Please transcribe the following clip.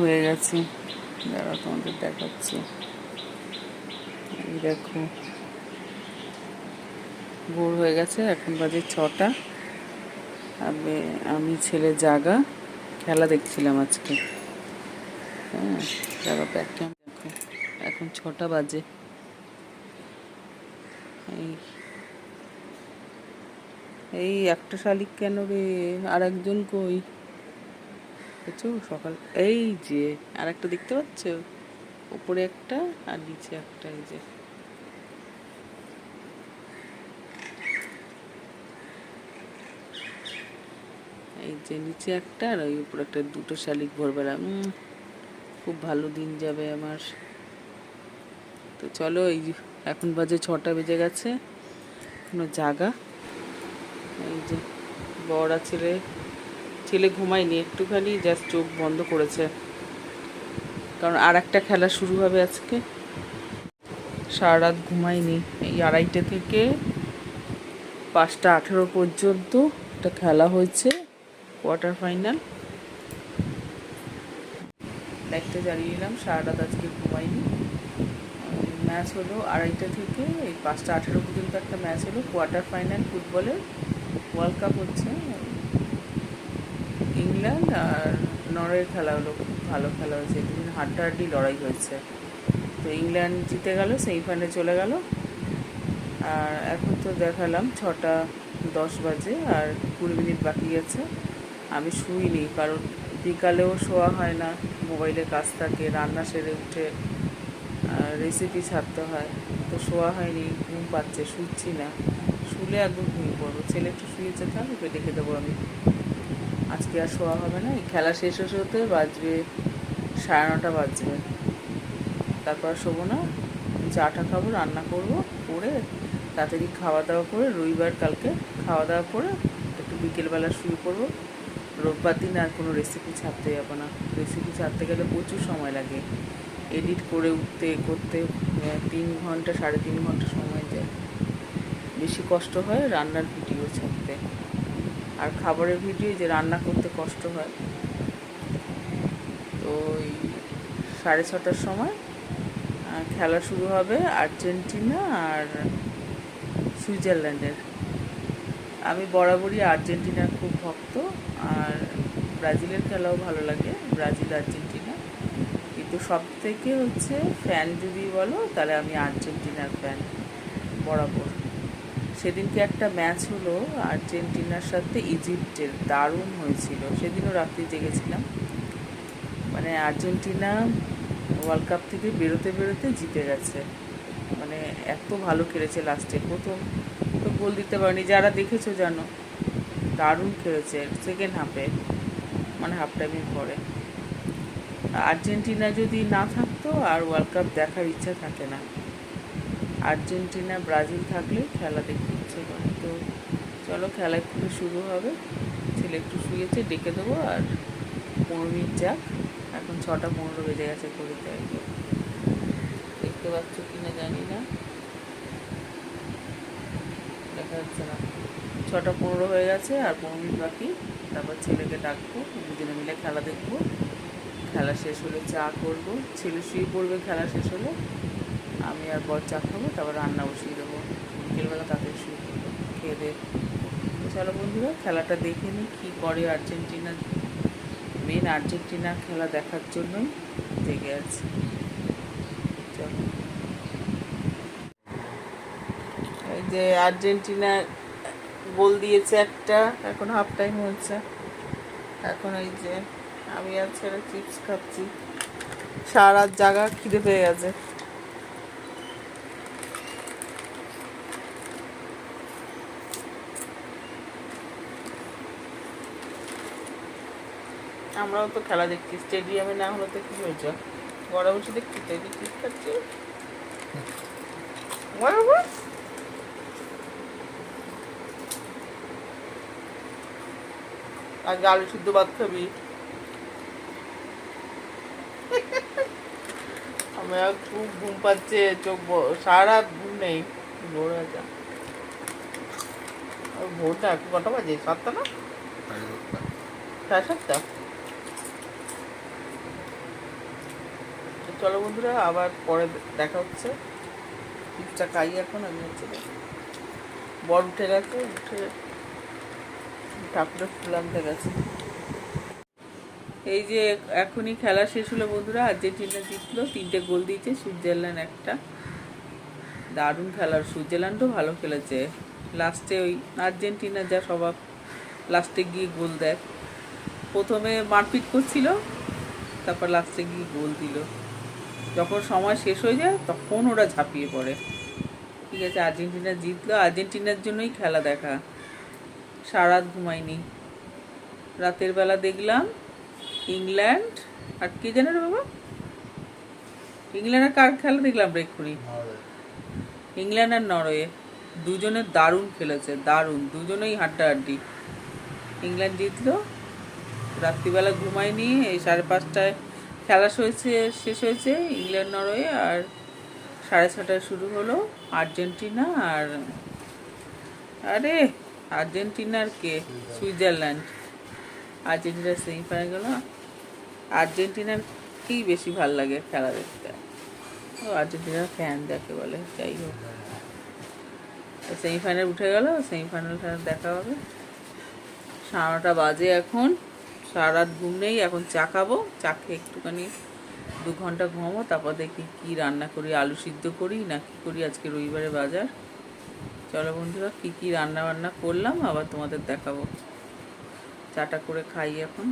হয়ে গেছে, যারা তোমাদের দেখাচ্ছে। এই দেখো, ভোর হয়ে গেছে, এখন বাজে 6টা। আমি ছেলে জাগা, খেলা দেখছিলাম আজকে। হ্যাঁ, জাগা ব্যাক ক্যাম্প। দেখো এখন 6টা বাজে। এই একটা শালিক কেন রে? আর একজন কই? বুঝছো সকাল, এই যে আর একটা দেখতে পাচ্ছ, উপরে একটা আর নিচে একটা। এই যে নিচে একটা আর ওই উপরে একটা, দুটো শালিক ভোরবেলা। খুব ভালো দিন যাবে আমার। তো চলো, এই এখন বাজে 6টা বেজে গেছে, এখনো জাগা। এই যে বর আর ছেলে ঘুমায়নি, একটুখানি জাস্ট চোখ বন্ধ করেছে, কারণ আর একটা খেলা শুরু হবে আজকে। সারা রাত ঘুমায়নি। এই 2:30 থেকে 5টা 18 পর্যন্ত একটা খেলা হয়েছে, কোয়ার্টার ফাইনাল। লাইটটা জ্বালিয়ে নিলাম, সারা রাত আজকে ঘুমাইনি। ম্যাচ হলো 2:30 থেকে এই 5টা 18 পর্যন্ত একটা ম্যাচ হলো, কোয়ার্টার ফাইনাল ফুটবলের। ওয়ার্ল্ড কাপ হচ্ছে, ইংল্যান্ড আর নরওয়ের খেলা হলো। খুব ভালো খেলা হয়েছে, দুদিন হাড্ডাহাড্ডি লড়াই হয়েছে। তো ইংল্যান্ড জিতে গেল, সেমিফাইনালে চলে গেল। আর এখন তো দেখালাম 6টা 10 বাজে আর 20 মিনিট বাকি আছে। আমি শুইনি, কারণ বিকালেও শোয়া হয় না, মোবাইলে কাজ থাকে, রান্না সেরে উঠে রেসিপি ছাড়তে হয়, তো শোয়া হয়নি, ঘুম পাচ্ছে, শুচ্ছি না। শুলে একদম ঘুমিয়ে পড়বো। ছেলে একটু শুয়েছে, তাহলে ওকে ডেকে দেবো আমি। আজকে আর শোয়া হবে না। এই খেলা শেষ হতে বাজবে 9:30 বাজবে, তারপর শোবো না। চাটা খাবো, রান্না করবো, করে তাড়াতাড়ি খাওয়া দাওয়া করে, রবিবার কালকে খাওয়া দাওয়া করে একটু বিকেলবেলা শুয়ে পড়বো। রোববার দিন আর কোনো রেসিপি ছাড়তে যাবো না। রেসিপি ছাড়তে গেলে প্রচুর সময় লাগে, এডিট করে উঠতে করতে 3 ঘন্টা 3.5 ঘন্টা সময় যায়। বেশি কষ্ট হয় রান্নার ভিডিও ছাড়তে, আর খাবারের ভিডিও যে রান্না করতে কষ্ট হয়। তো ওই 6:30টার সময় খেলা শুরু হবে, আর্জেন্টিনা আর সুইজারল্যান্ডের। আমি বরাবরই আর্জেন্টিনার খুব ভক্ত, আর ব্রাজিলের খেলাও ভালো লাগে, ব্রাজিল আর্জেন্টিনা। কিন্তু সব থেকে হচ্ছে ফ্যান যদি বলো, তাহলে আমি আর্জেন্টিনার ফ্যান বরাবর। সেদিনকে একটা ম্যাচ হলো আর্জেন্টিনার সাথে ইজিপ্টের, দারুণ হয়েছিল। সেদিনও রাত্রি জেগেছিলাম। মানে আর্জেন্টিনা ওয়ার্ল্ড কাপ থেকে বেরোতে বেরোতে জিতে গেছে। মানে এত ভালো খেলেছে, লাস্টে প্রথম তো গোল দিতে পারেনি, যারা দেখেছো জানো। দারুণ খেলেছে সেকেন্ড হাফে, মানে হাফ টাইমের পরে। আর্জেন্টিনা যদি না থাকতো আর ওয়ার্ল্ড কাপ দেখার ইচ্ছা থাকে না। আর্জেন্টিনা ব্রাজিল থাকলে খেলা দেখতে ইচ্ছে করে। তো চলো, খেলা একটু শুরু হবে। ছেলে একটু শুয়েছে, ডেকে দেবো। আর 15 মিনিট যাক, এখন 6টা 15 বেজে গেছে ঘড়িতে। দেখতে পাচ্ছ কি না জানি না, দেখা যাচ্ছে না। 6টা 15 হয়ে গেছে, আর 15 মিনিট বাকি। তারপর ছেলেকে ডাকবো, দুজনে মিলে খেলা দেখবো। খেলা শেষ হলে চা করবো, ছেলে শুয়ে পড়বে খেলা শেষ হলে। আমি আর বর চা খাবো, তারপর রান্না বসিয়ে দেবো। বিকেলবেলা তাড়াতাড়ি শুয়ে পড়বো, খেয়ে দিয়ে। চলো বন্ধুরা, খেলাটা দেখে নিই কী করে আর্জেন্টিনা। মেন আর্জেন্টিনার খেলা দেখার জন্যই জেগে আছে। চলো, এই যে আর্জেন্টিনা গোল দিয়েছে একটা, এখন হাফ টাইম হয়েছে। এখন এই যে আমি আর ছেলে চিপস খাচ্ছি, সারা রাত জাগা, খিদে পেয়ে গেছে। আমরাও তো খেলা দেখছি, স্টেডিয়ামে না হলে তো কি হয়েছে, ঘরে বসে দেখছি তো, এই চিপস খাচ্ছি। আর আলু সিদ্ধ ভাত খাবি? আমার খুব ঘুম পাচ্ছে, চোখ সারা রাত ঘুম নেই, ভোর হয়ে যা। ভোরটা এখন কটা বাজে? 7টা না? 7:30? চলো বন্ধুরা, আবার পরে দেখা হচ্ছে। পিসটা খাই এখন। আমি হচ্ছে বর উঠে গেছে, উঠে ঠাকুরের ফুল আনতে গেছে। এই যে এখনই খেলা শেষ হলো বন্ধুরা, আর্জেন্টিনা জিতলো, 3টে গোল দিয়েছে, সুইজারল্যান্ড একটা। দারুণ খেলার, সুইজারল্যান্ডও ভালো খেলেছে। লাস্টে ওই আর্জেন্টিনা যা স্বভাব, লাস্টে গিয়ে গোল দেয়। প্রথমে মারপিট করছিল, তারপর লাস্টে গিয়ে গোল দিল। যখন সময় শেষ হয়ে যায় তখন ওরা ঝাঁপিয়ে পড়ে। ঠিক আছে, আর্জেন্টিনা জিতলো, আর্জেন্টিনার জন্যই খেলা দেখা। সারা রাত ঘুমাইনি। রাতের বেলা দেখলাম ইংল্যান্ড আর কে জানে রে বাবা, ইংল্যান্ড আর কার খেলা দেখলাম রে এক্ষুনি, ইংল্যান্ড আর নরওয়ে। দুজনে দারুণ খেলেছে, দারুণ, দুজনেই হাড্ডাহাড্ডি। ইংল্যান্ড জিতলো। রাত্রিবেলা ঘুমাইনি, এই 5:30টায় খেলা শেষ হয়েছে ইংল্যান্ড নরওয়ে, আর 6:30টায় শুরু হলো আর্জেন্টিনা আর আর্জেন্টিনার কে, সুইজারল্যান্ড। আর্জেন্টিনার সেমিফাইনাল গেল। আর্জেন্টিনার কি বেশি ভাল লাগে খেলা দেখতে, ও আর্জেন্টিনার ফ্যান যাকে বলে। যাই হোক, সেমিফাইনাল উঠে গেল, সেমিফাইনালটা দেখা হবে। 9:30 বাজে এখন। সারা রাত ঘুম নেই, এখন চা খাবো, চা খেয়ে একটুখানি 2 ঘন্টা ঘুমাবো, তারপর দেখি কি রান্না করি, আলু সিদ্ধ করি না কি করি। আজকে রবিবারে বাজার। চলো বন্ধুরা, কি কি রান্না বান্না করলাম আবার তোমাদের দেখাবো। চাটা করে খাই এখন।